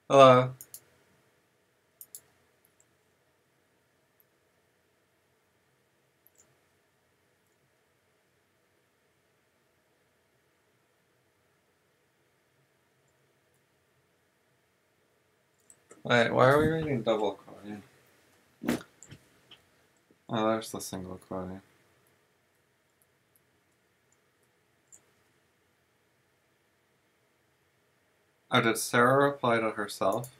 Hello. Wait, why are we reading double quoting? Oh, there's the single quoting. Oh, did Sarah reply to herself?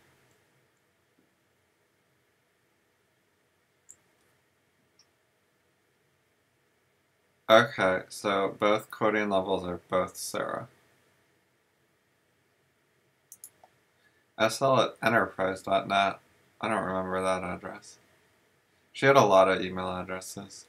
Okay, so both quoting levels are both Sarah. SL@enterprise.net. I don't remember that address. She had a lot of email addresses.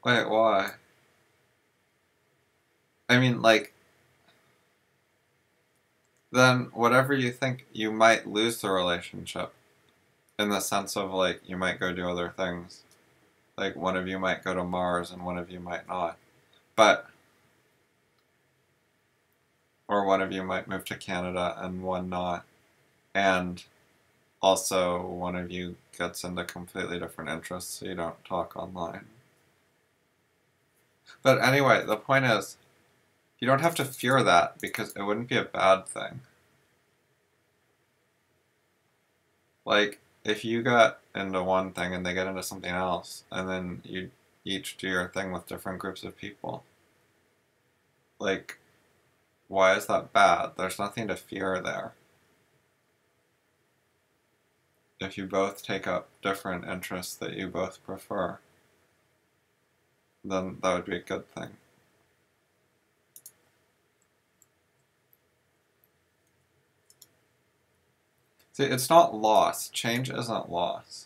Wait, why? I mean, like, then whatever you think, you might lose the relationship. In the sense of, like, you might go do other things. Like, one of you might go to Mars and one of you might not. But or one of you might move to Canada and one not. And also, one of you gets into completely different interests, so you don't talk online. But anyway, the point is, you don't have to fear that because it wouldn't be a bad thing. Like, if you got into one thing and they get into something else, and then you each do your thing with different groups of people, like, why is that bad? There's nothing to fear there. If you both take up different interests that you both prefer, then that would be a good thing. See, it's not loss. Change isn't loss.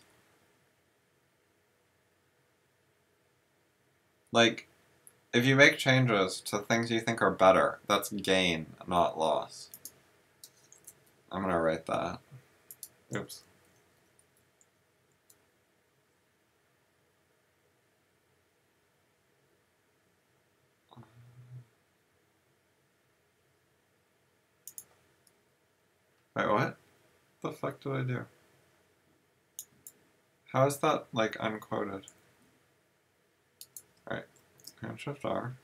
Like, if you make changes to things you think are better, that's gain, not loss. I'm gonna write that. Oops. Wait, what? The fuck did I do? How is that, like, unquoted? Alright, Command Shift R.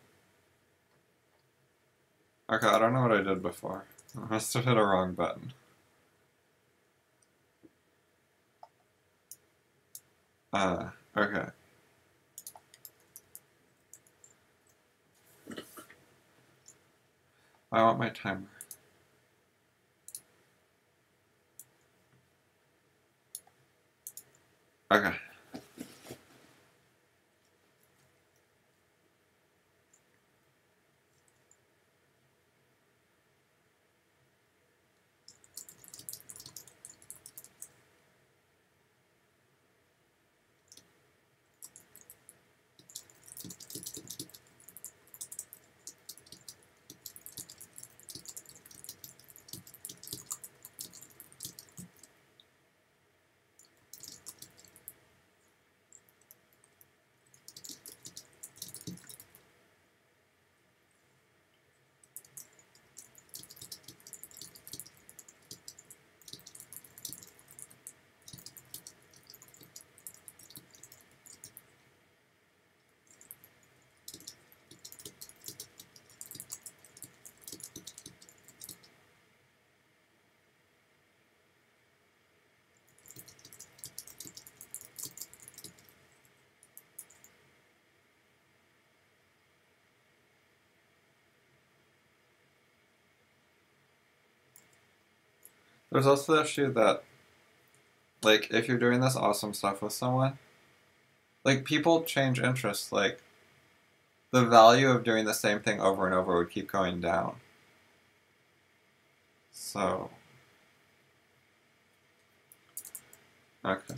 Okay, I don't know what I did before. I must have hit a wrong button. Okay. I want my timer. Okay. There's also the issue that, like, if you're doing this awesome stuff with someone, like, people change interests. Like, the value of doing the same thing over and over would keep going down. So, okay.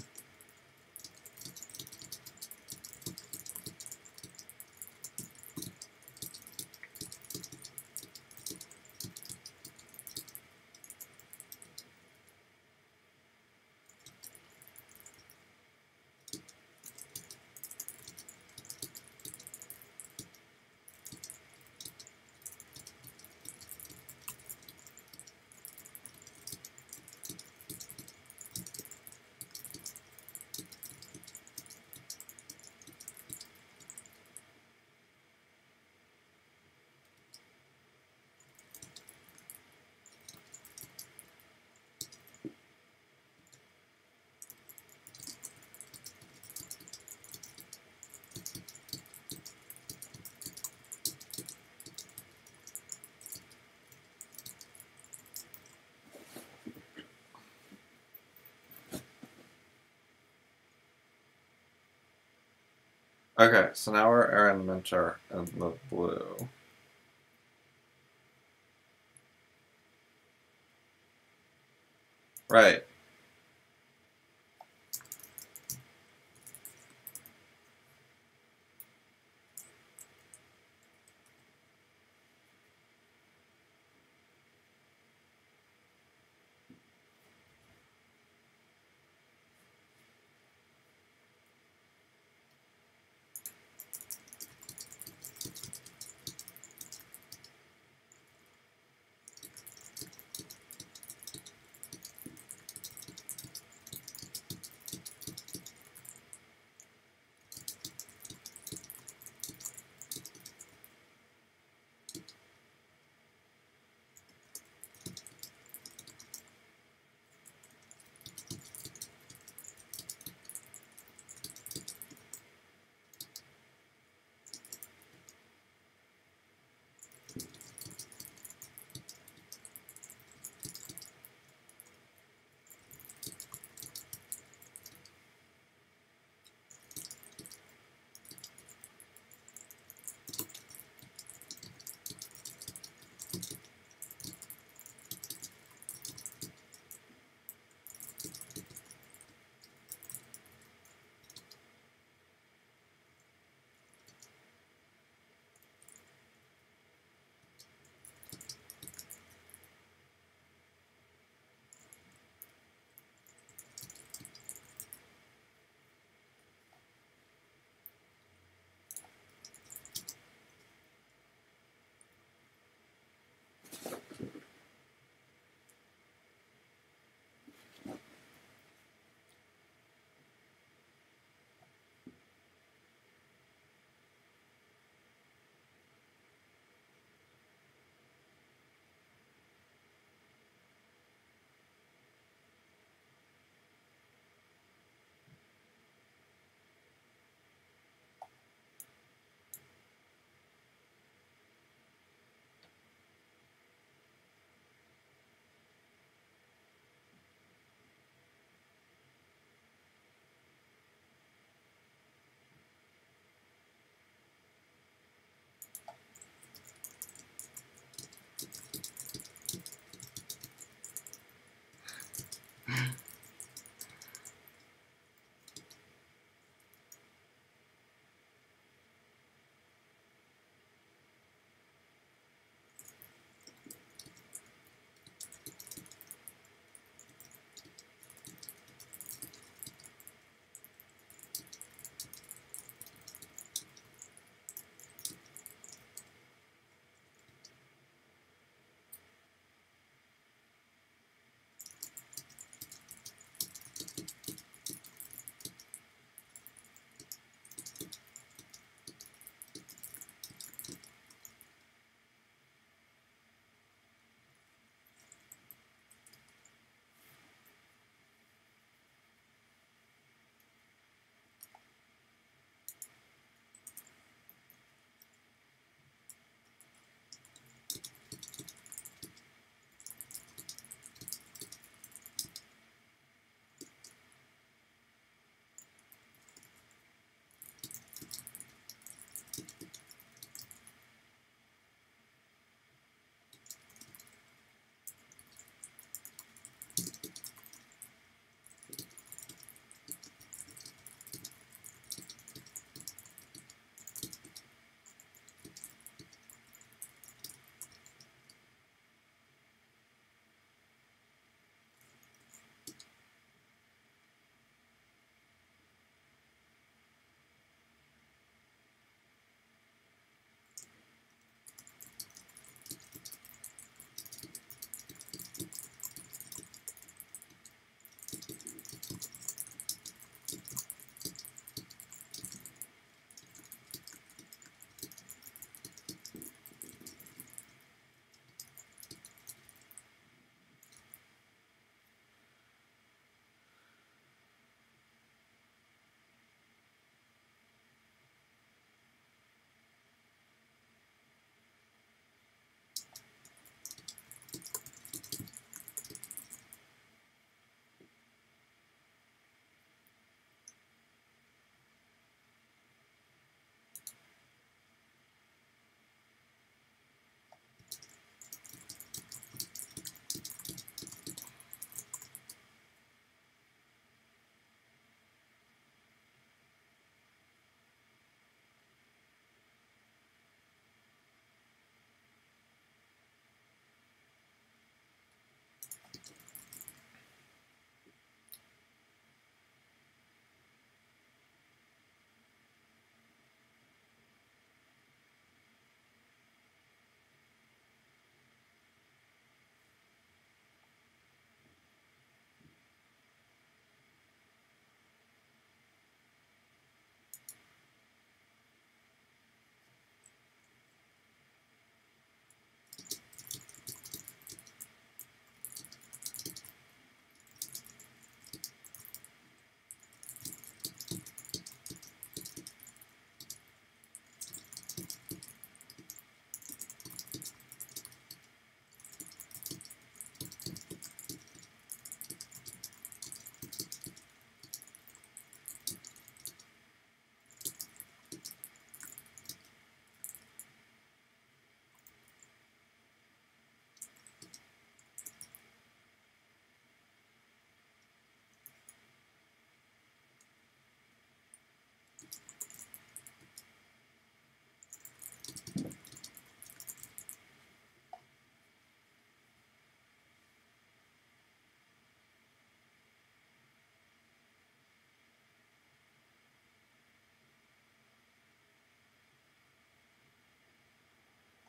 Okay, so now we're Aaron Minter in the blue. Right.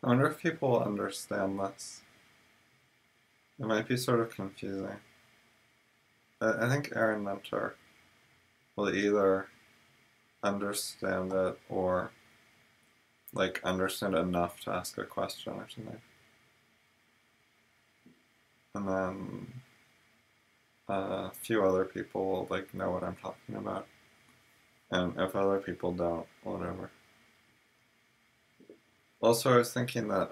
I wonder if people will understand this. It might be sort of confusing. I think Aaron Mentor will either understand it or like understand enough to ask a question or something. And then a few other people will like know what I'm talking about. And if other people don't, whatever. Also, I was thinking that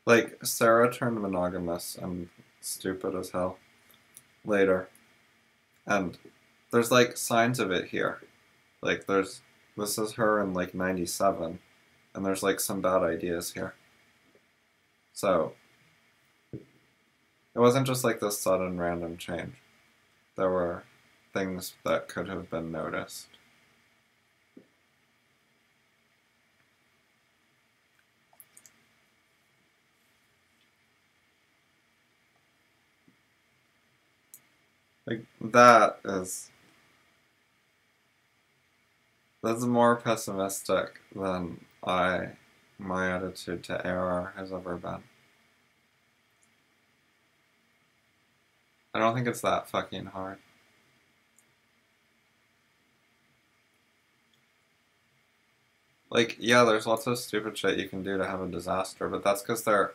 like Sarah turned monogamous and stupid as hell later. And there's like signs of it here. Like this is her in like 97, and there's like some bad ideas here. So it wasn't just like this sudden random change. There were things that could have been noticed. Like that's more pessimistic than my attitude to error has ever been. I don't think it's that fucking hard. Like, yeah, there's lots of stupid shit you can do to have a disaster, but that's because they're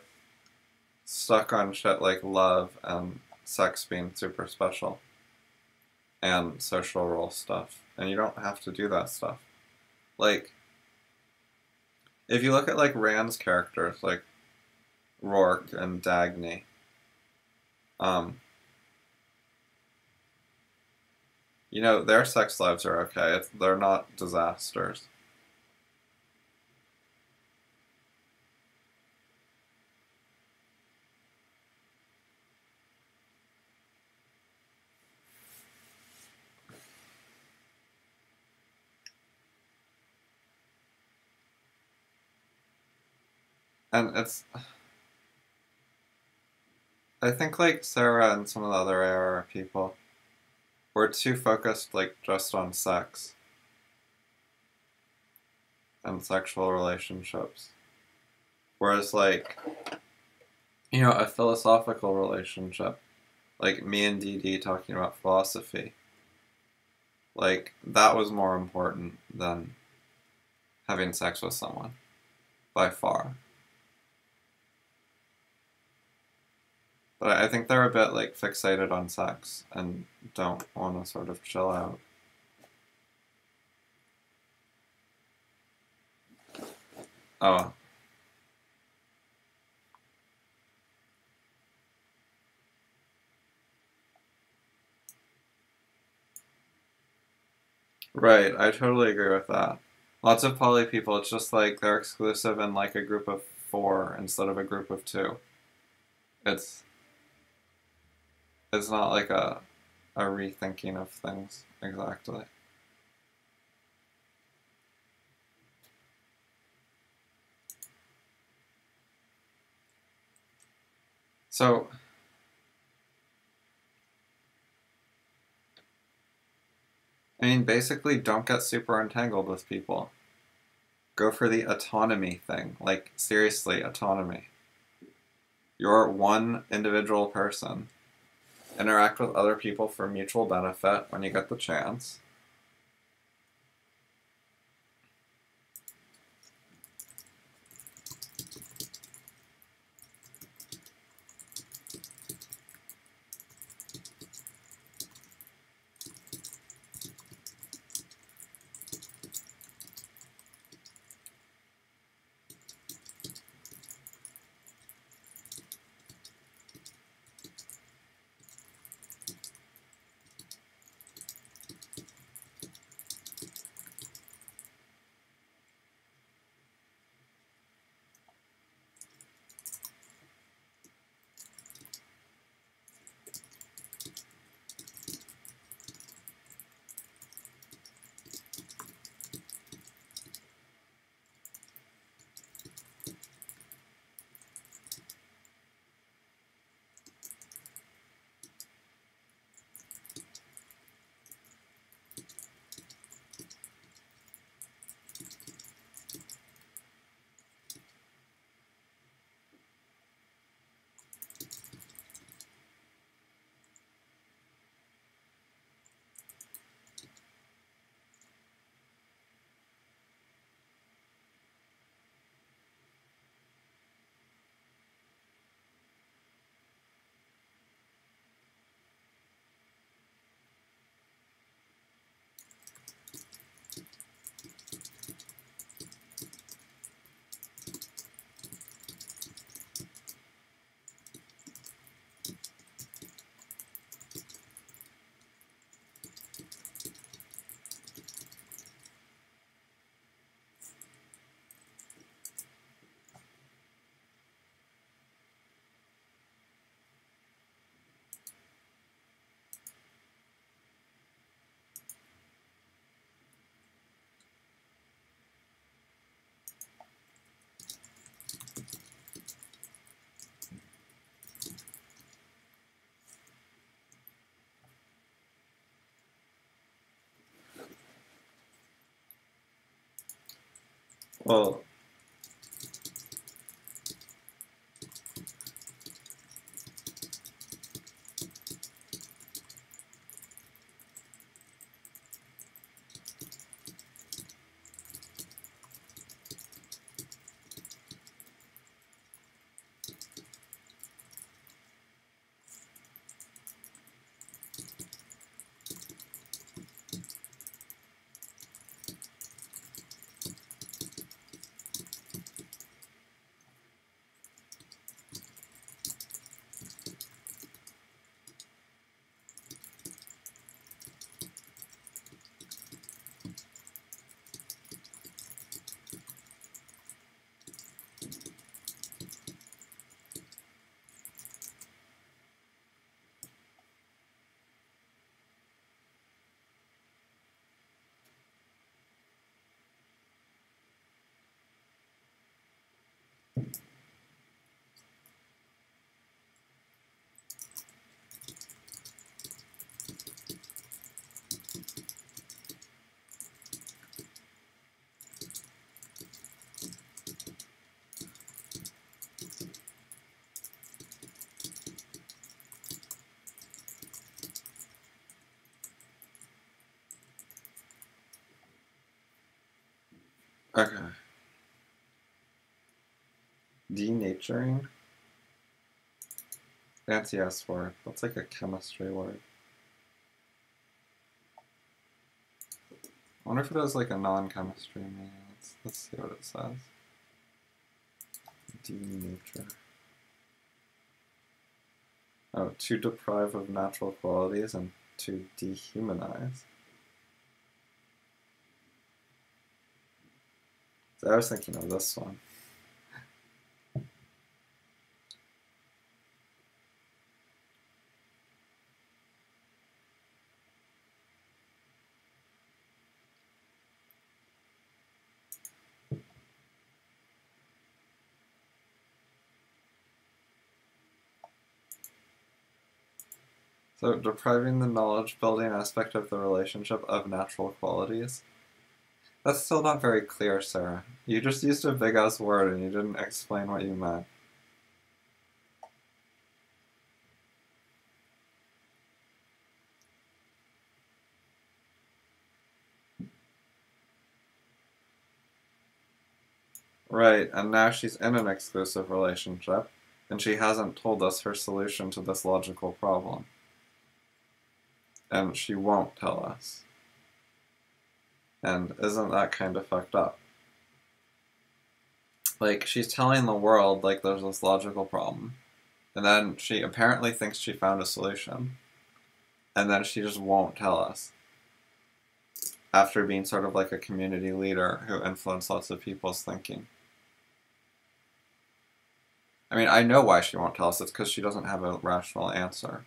stuck on shit like love and sex being super special and social role stuff. And you don't have to do that stuff. Like, if you look at like Rand's characters, like Rourke and Dagny, you know, their sex lives are okay. They're not disasters. And I think like Sarah and some of the other AR people were too focused like just on sex and sexual relationships. Whereas like, you know, a philosophical relationship, like me and DD talking about philosophy, like that was more important than having sex with someone, by far. But I think they're a bit like fixated on sex and don't want to sort of chill out. Oh. Right, I totally agree with that. Lots of poly people, it's just like they're exclusive in like a group of 4 instead of a group of 2. It's it's not like a rethinking of things exactly. So I mean basically don't get super entangled with people. Go for the autonomy thing. Like seriously, autonomy. You're one individual person. Interact with other people for mutual benefit when you get the chance. Well, okay. Denaturing? Fancy ass word. That's like a chemistry word. I wonder if it has like a non-chemistry meaning. Let's see what it says. Denature. Oh, to deprive of natural qualities and to dehumanize. So I was thinking of this one. So depriving the knowledge building aspect of the relationship of natural qualities. That's still not very clear, Sarah. You just used a big ass word and you didn't explain what you meant. Right, and now she's in an exclusive relationship, and she hasn't told us her solution to this logical problem. And she won't tell us. And isn't that kind of fucked up? Like, she's telling the world, like, there's this logical problem, and then she apparently thinks she found a solution, and then she just won't tell us. After being sort of like a community leader who influenced lots of people's thinking. I mean, I know why she won't tell us. It's because she doesn't have a rational answer.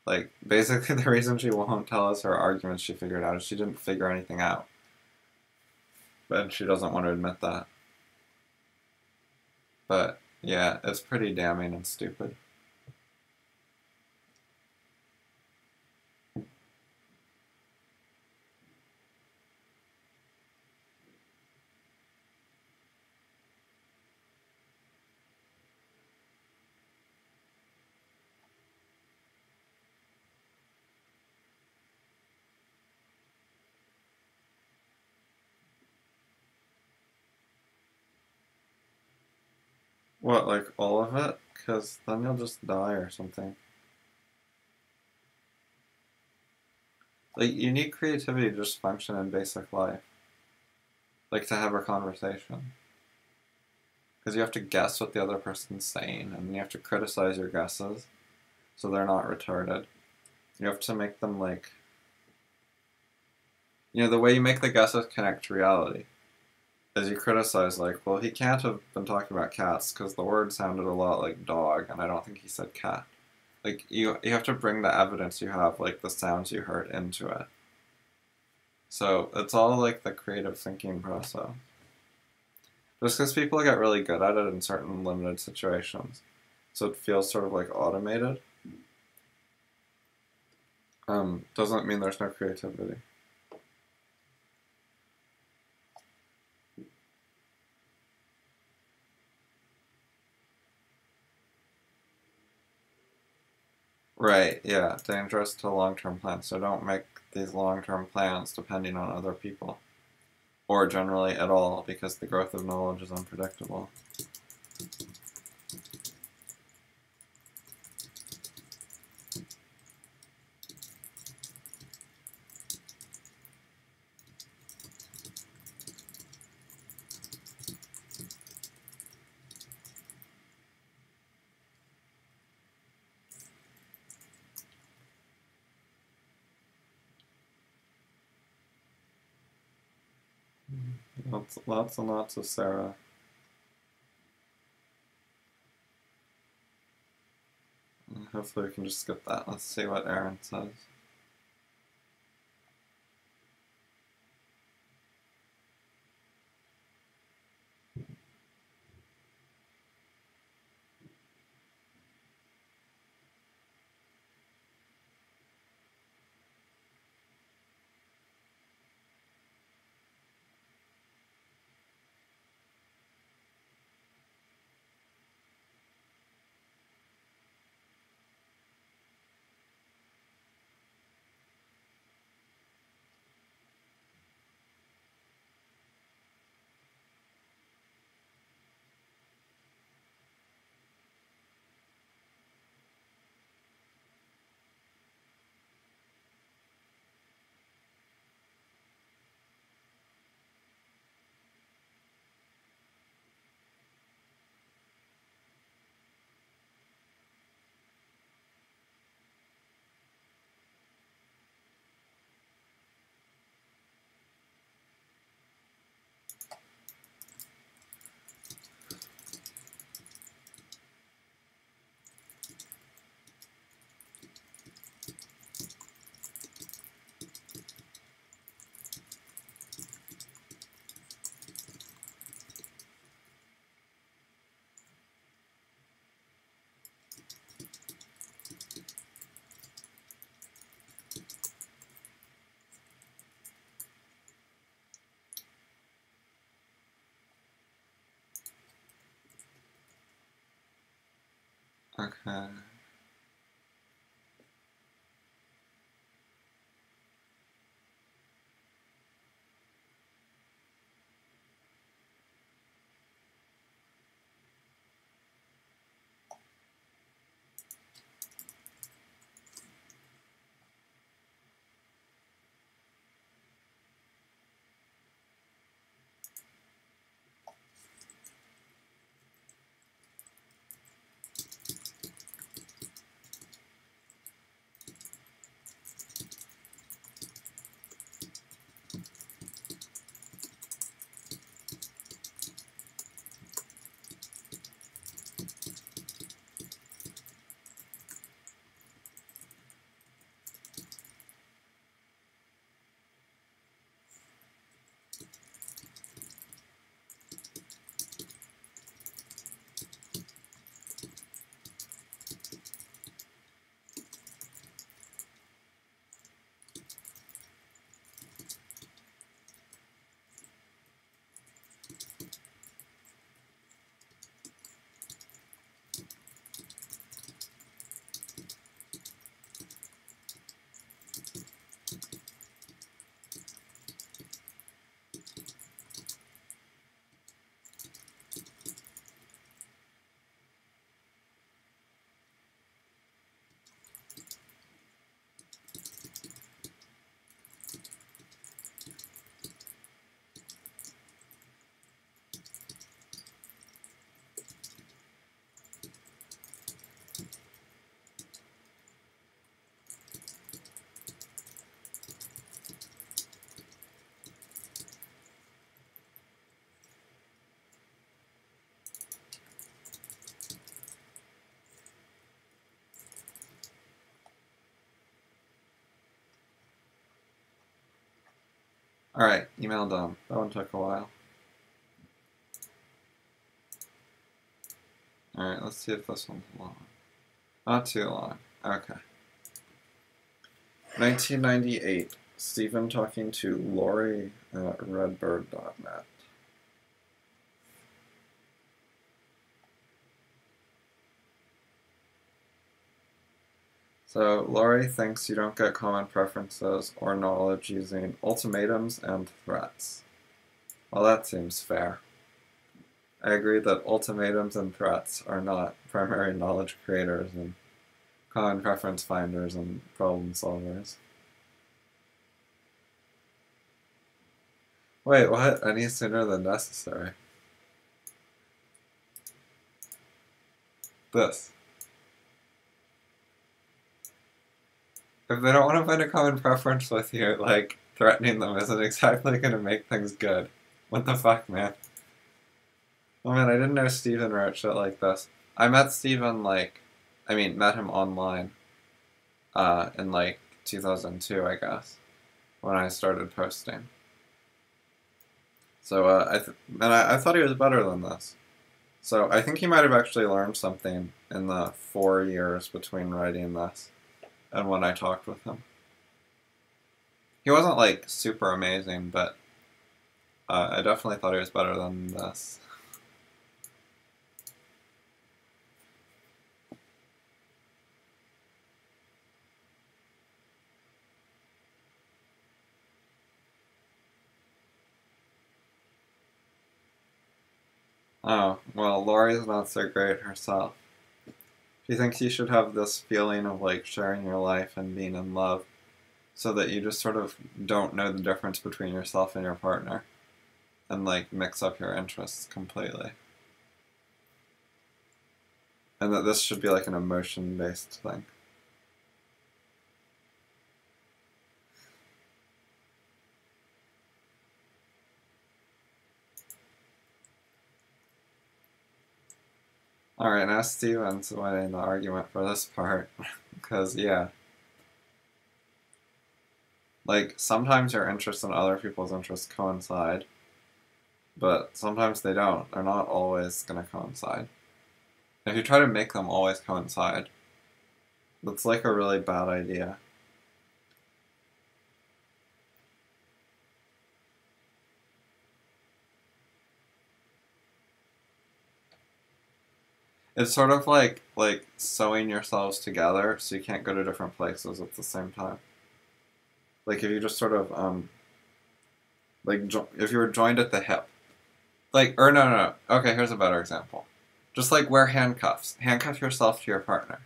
Like, basically the reason she won't tell us her arguments she figured out is she didn't figure anything out. But she doesn't want to admit that. But, yeah, it's pretty damning and stupid. What, like all of it? Because then you'll just die or something. Like, you need creativity to just function in basic life. Like, to have a conversation. Because you have to guess what the other person's saying, and you have to criticize your guesses so they're not retarded. You have to make them, like... You know, the way you make the guesses connect to reality is you criticize, like, well, he can't have been talking about cats because the word sounded a lot like dog, and I don't think he said cat. Like, you have to bring the evidence you have, like, the sounds you heard into it. So, it's all, like, the creative thinking process. Just because people get really good at it in certain limited situations. So it feels sort of, like, automated. Doesn't mean there's no creativity. Right, yeah, dangerous to long-term plans. So don't make these long-term plans depending on other people, or generally at all, because the growth of knowledge is unpredictable. Lots and lots of Sarah. Hopefully we can just skip that. Let's see what Aaron says. Okay. Alright, email done. That one took a while. Alright, let's see if this one's long. Not too long. Okay. 1998. Stephen talking to Lori at redbird.net. So Laurie thinks you don't get common preferences or knowledge using ultimatums and threats. Well, that seems fair. I agree that ultimatums and threats are not primary knowledge creators and common preference finders and problem solvers. Wait, what? Any sooner than necessary? This. If they don't want to find a common preference with you, like, threatening them isn't exactly going to make things good. What the fuck, man? Oh man, I didn't know Steven wrote shit like this. I met Steven, met him online, in, 2002, I guess, when I started posting. So, I thought he was better than this. So, I think he might have actually learned something in the 4 years between writing this and when I talked with him. He wasn't, super amazing, but I definitely thought he was better than this. Oh, well, Laurie's not so great herself. She thinks you should have this feeling of, sharing your life and being in love so that you just sort of don't know the difference between yourself and your partner and, mix up your interests completely. And that this should be, an emotion-based thing. Alright, now Steven's winning the argument for this part. Because, yeah. Sometimes your interests and other people's interests coincide, but sometimes they don't. They're not always going to coincide. If you try to make them always coincide, that's a really bad idea. It's sort of like sewing yourselves together so you can't go to different places at the same time. If you just sort of if you were joined at the hip, no. Okay, here's a better example. Just wear handcuffs. Handcuff yourself to your partner.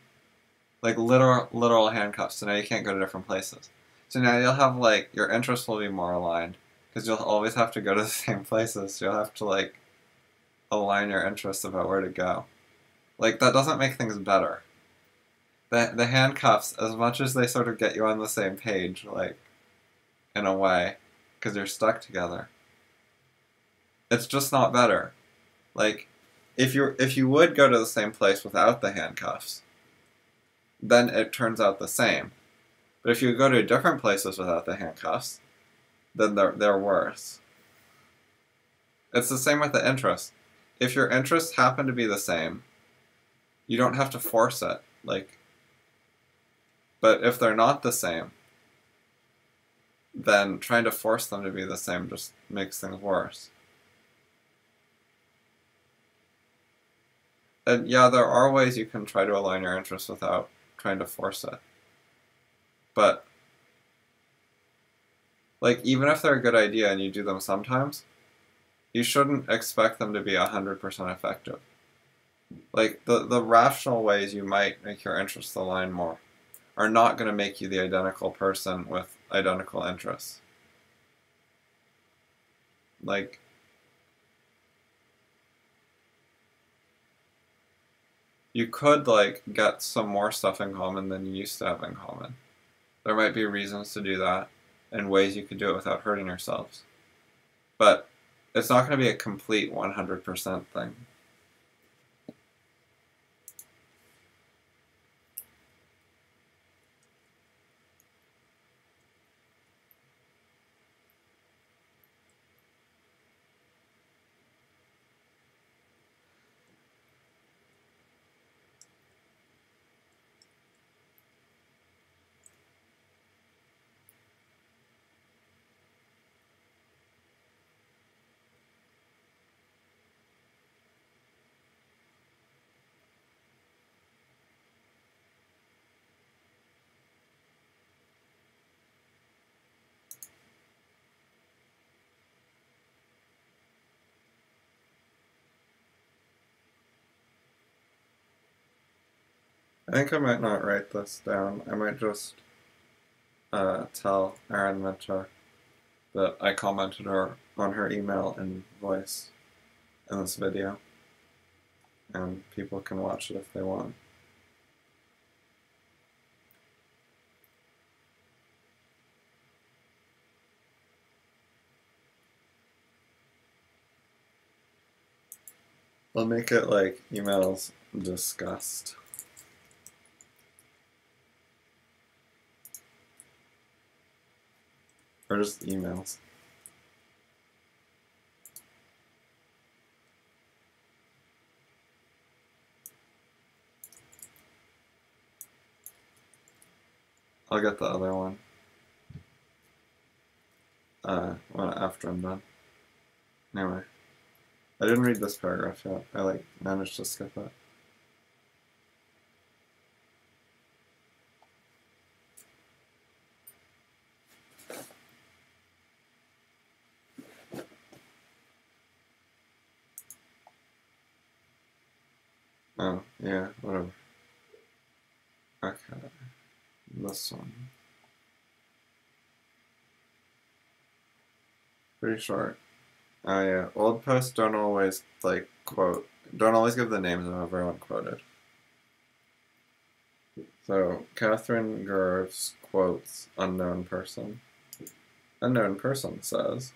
Literal handcuffs. So now you can't go to different places. So now you'll have your interests will be more aligned because you'll always have to go to the same places. So you'll have to align your interests about where to go. That doesn't make things better. The handcuffs, as much as they sort of get you on the same page, in a way, because you're stuck together, it's just not better. If you would go to the same place without the handcuffs, then it turns out the same. But if you go to different places without the handcuffs, then they're worse. It's the same with the interests. If your interests happen to be the same, you don't have to force it. But if they're not the same, then trying to force them to be the same just makes things worse. And yeah, there are ways you can try to align your interests without trying to force it. But, even if they're a good idea and you do them sometimes, you shouldn't expect them to be 100% effective. The rational ways you might make your interests align more are not going to make you the identical person with identical interests. You could, get some more stuff in common than you used to have in common. There might be reasons to do that, and ways you could do it without hurting yourselves. But it's not going to be a complete 100% thing. I think I might not write this down. I might just tell Erin Minter that I commented her on her email and voice in this video, and people can watch it if they want. I'll make it like emails discussed. Or just emails. I'll get the other one after I'm done. Anyway, I didn't read this paragraph yet. I managed to skip it. Oh, yeah, whatever. Okay, this one. Pretty short. Oh yeah, old posts don't always, don't always give the names of everyone quoted. So, Catherine Gervs quotes unknown person. Unknown person says,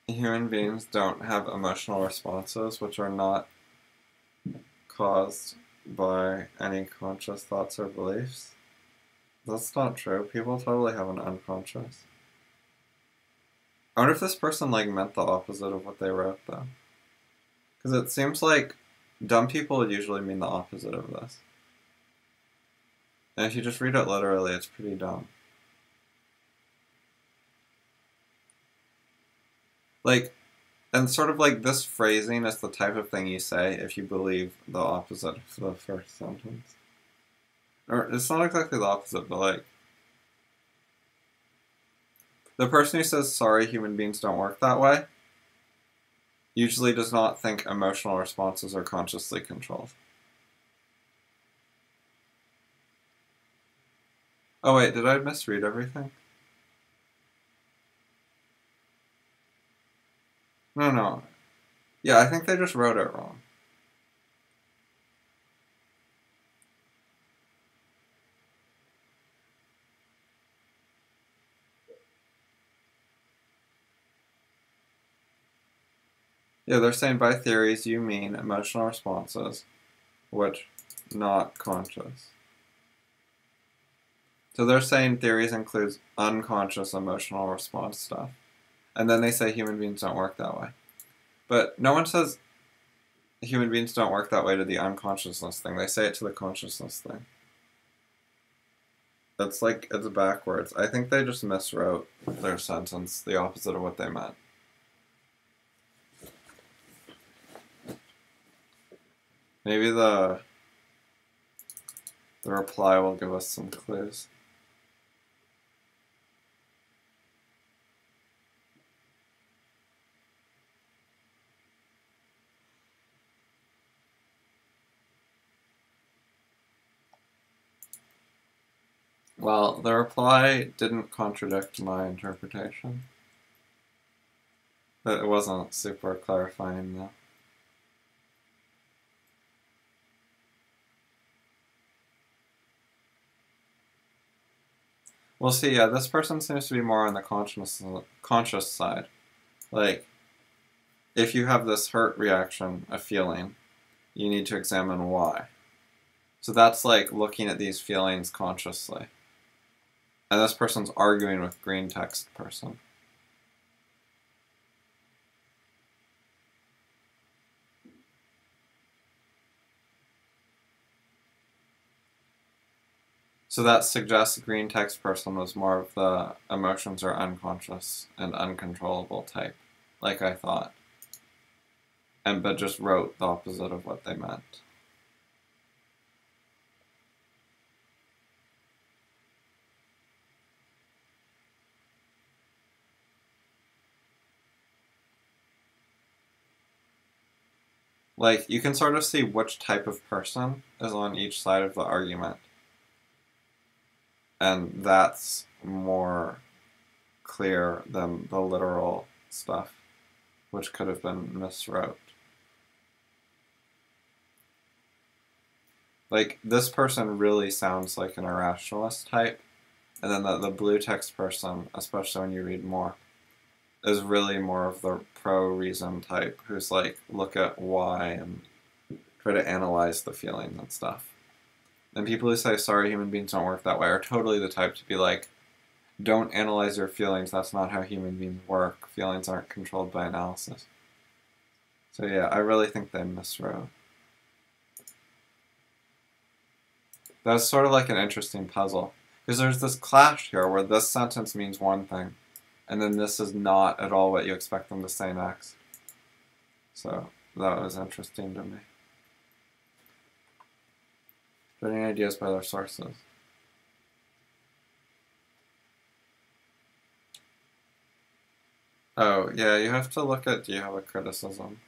human beings don't have emotional responses which are not caused by any conscious thoughts or beliefs. That's not true. People totally have an unconscious. I wonder if this person meant the opposite of what they wrote though. Because it seems like dumb people would usually mean the opposite of this. And if you just read it literally, it's pretty dumb. And sort of this phrasing is the type of thing you say if you believe the opposite of the first sentence. Or it's not exactly the opposite, but the person who says sorry, human beings don't work that way usually does not think emotional responses are consciously controlled. Oh wait, did I misread everything? No. Yeah, I think they just wrote it wrong. Yeah, they're saying by theories you mean emotional responses, which not conscious. So they're saying theories includes unconscious emotional response stuff. And then they say human beings don't work that way. But no one says human beings don't work that way to the unconsciousness thing. They say it to the consciousness thing. It's backwards. I think they just miswrote their sentence, the opposite of what they meant. Maybe the reply will give us some clues. Well, the reply didn't contradict my interpretation. But it wasn't super clarifying, though. We'll see, yeah, this person seems to be more on the conscious side. If you have this hurt reaction, a feeling, you need to examine why. So that's looking at these feelings consciously. And this person's arguing with green text person. So that suggests green text person was more of the emotions are unconscious and uncontrollable type, like I thought. But just wrote the opposite of what they meant. like, you can sort of see which type of person is on each side of the argument. And that's more clear than the literal stuff, which could have been miswrote. Like, this person really sounds like an irrationalist type, and then the blue text person, especially when you read more, is really more of the pro-reason type, who's like, look at why and try to analyze the feelings and stuff. And people who say, sorry, human beings don't work that way, are totally the type to be like, don't analyze your feelings, that's not how human beings work. Feelings aren't controlled by analysis. So yeah, I really think they miswrote. That's sort of like an interesting puzzle. Because there's this clash here where this sentence means one thing, and then this is not at all what you expect them to say next. So that was interesting to me. Getting ideas by their sources. Oh, yeah, you have to look at, do you have a criticism?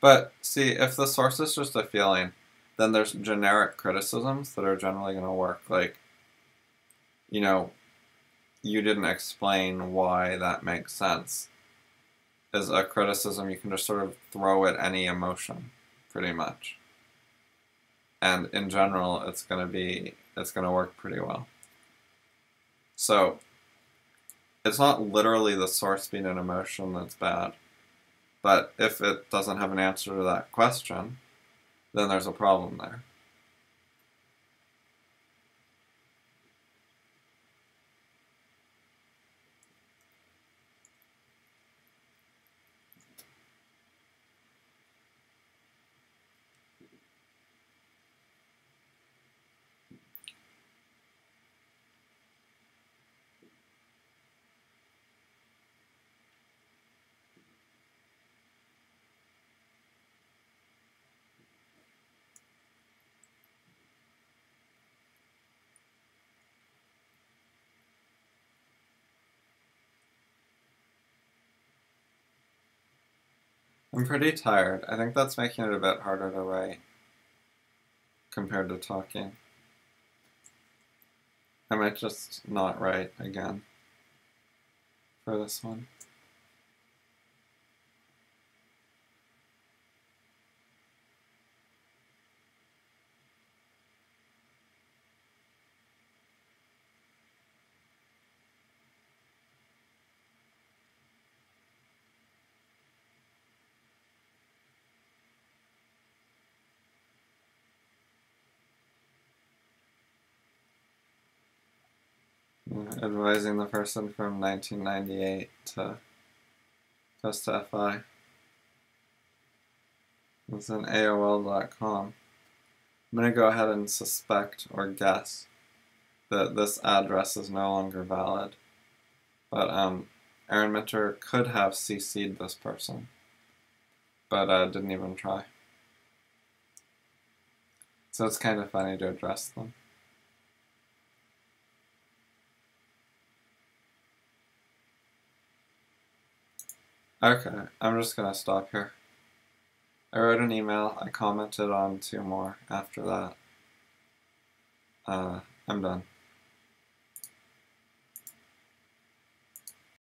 But, see, if the source is just a feeling, then there's generic criticisms that are generally going to work. Like, you know, you didn't explain why that makes sense. Is a criticism you can just sort of throw at any emotion, pretty much. And in general, it's going to work pretty well. So, it's not literally the source being an emotion that's bad. But if it doesn't have an answer to that question, then there's a problem there. I'm pretty tired. I think that's making it a bit harder to write compared to talking. I might just not write again for this one. Advising the person from 1998 to test FI. It's in AOL.com. I'm going to go ahead and suspect or guess that this address is no longer valid. But Aaron Minter could have CC'd this person, but didn't even try. So it's kind of funny to address them. Okay, I'm just going to stop here. I wrote an email, I commented on 2 more after that. I'm done.